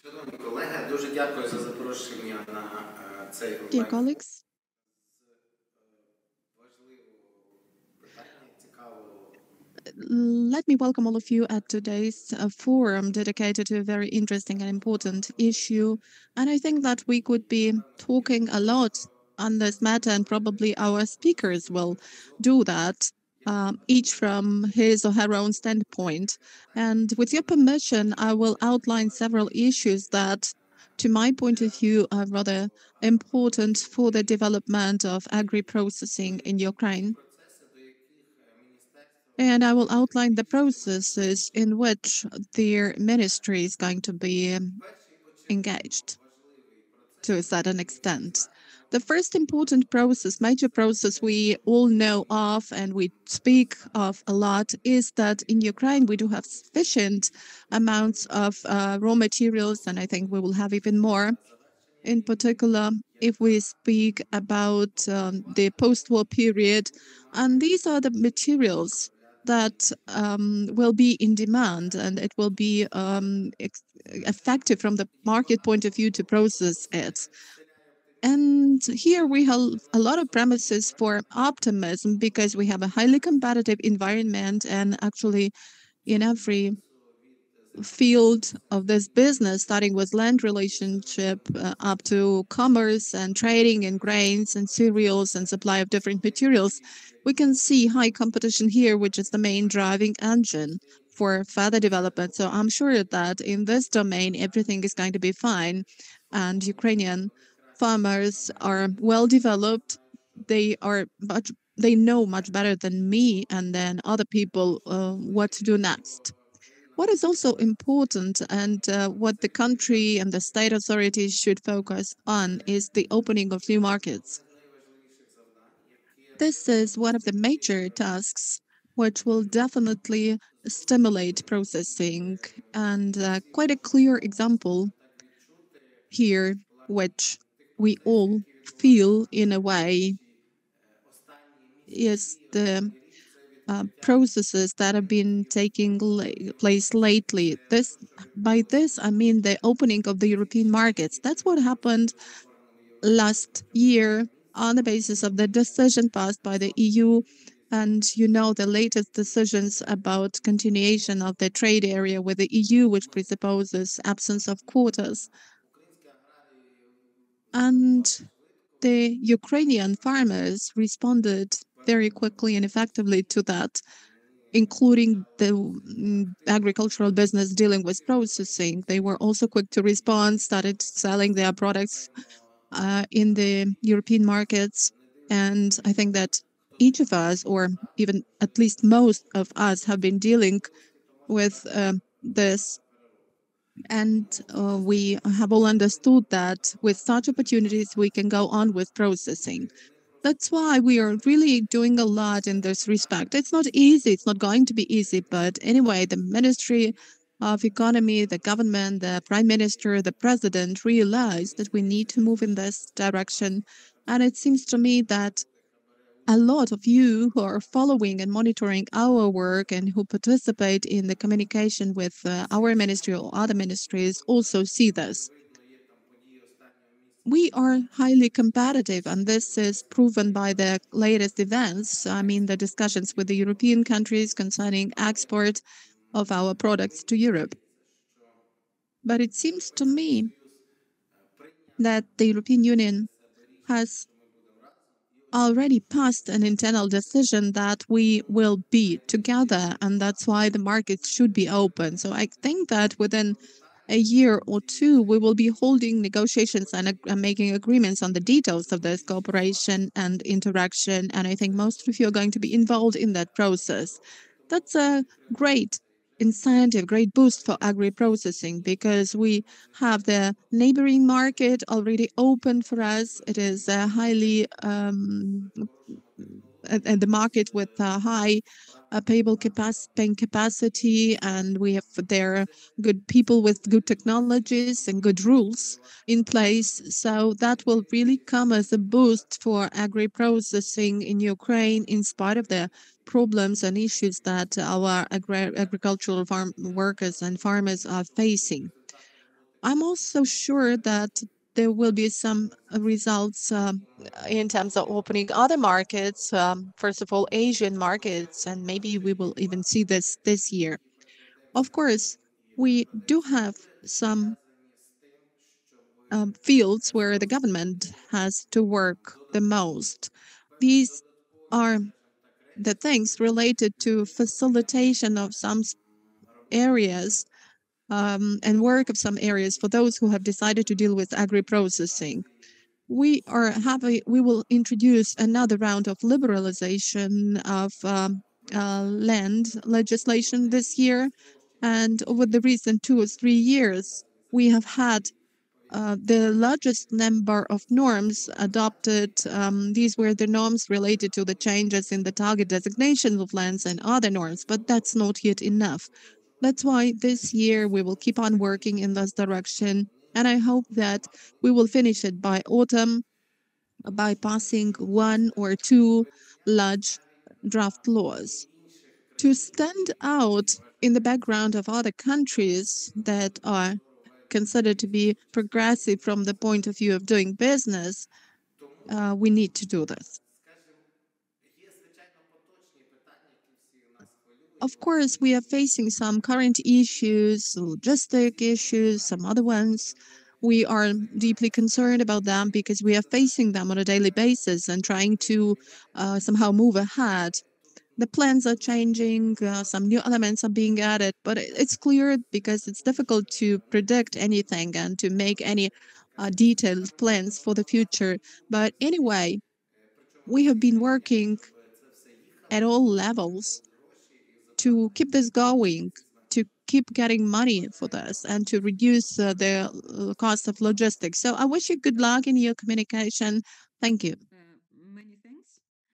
Шановні колеги, дуже дякую за запрошення на цей Dear онлайн. colleagues, let me welcome all of you at today's forum dedicated to a very interesting and important issue. And I think that we could be talking a lot on this matter, and probably our speakers will do that, each from his or her own standpoint. And with your permission, I will outline several issues that, to my point of view, are rather important for the development of agri-processing in Ukraine. And I will outline the processes in which their ministry is going to be engaged to a certain extent. The first important process, major process we all know of and we speak of a lot, is that in Ukraine we do have sufficient amounts of raw materials, and I think we will have even more. In particular, if we speak about the post-war period, and these are the materials that will be in demand, and it will be effective from the market point of view to process it. And here we have a lot of premises for optimism because we have a highly competitive environment, and actually in every field of this business, starting with land relationship up to commerce and trading in grains and cereals and supply of different materials, we can see high competition here, which is the main driving engine for further development. So I'm sure that in this domain, everything is going to be fine. And Ukrainian farmers are well developed. They know much better than me and then other people what to do next. What is also important and what the country and the state authorities should focus on is the opening of new markets. This is one of the major tasks which will definitely stimulate processing, and quite a clear example here, which we all feel in a way, is the processes that have been taking place lately. By this, I mean the opening of the European markets. That's what happened last year on the basis of the decision passed by the EU. And you know the latest decisions about continuation of the trade area with the EU, which presupposes absence of quotas. And the Ukrainian farmers responded very quickly and effectively to that, including the agricultural business dealing with processing. They were also quick to respond, started selling their products in the European markets. And I think that each of us, or even at least most of us, have been dealing with this. And we have all understood that with such opportunities, we can go on with processing. That's why we are really doing a lot in this respect. It's not easy. It's not going to be easy. But anyway, the Ministry of Economy, the government, the Prime Minister, the President realized that we need to move in this direction. And it seems to me that a lot of you who are following and monitoring our work and who participate in the communication with our ministry or other ministries also see this. We are highly competitive, and this is proven by the latest events. I mean, the discussions with the European countries concerning export of our products to Europe. But it seems to me that the European Union has already passed an internal decision that we will be together, and that's why the markets should be open. So I think that within a year or two, we will be holding negotiations and making agreements on the details of this cooperation and interaction. And I think most of you are going to be involved in that process. That's a great incentive, great boost for agri-processing because we have the neighboring market already open for us. It is a highly the market with high paying capacity, and we have there good people with good technologies and good rules in place. So that will really come as a boost for agri-processing in Ukraine, in spite of the problems and issues that our agricultural farm workers and farmers are facing. I'm also sure that there will be some results in terms of opening other markets. First of all, Asian markets, and maybe we will even see this year. Of course, we do have some fields where the government has to work the most. These are the things related to facilitation of some areas and work of some areas for those who have decided to deal with agri-processing. We will introduce another round of liberalization of land legislation this year, and over the recent 2 or 3 years, we have had the largest number of norms adopted. These were the norms related to the changes in the target designations of lands and other norms, but that's not yet enough. That's why this year we will keep on working in this direction. And I hope that we will finish it by autumn by passing one or two large draft laws to stand out in the background of other countries that are considered to be progressive from the point of view of doing business. We need to do this. Of course, we are facing some current issues, logistic issues, some other ones. We are deeply concerned about them because we are facing them on a daily basis and trying to somehow move ahead. The plans are changing, some new elements are being added, but it's clear because it's difficult to predict anything and to make any detailed plans for the future. But anyway, we have been working at all levels to keep this going, to keep getting money for this, and to reduce the cost of logistics. So I wish you good luck in your communication. Thank you.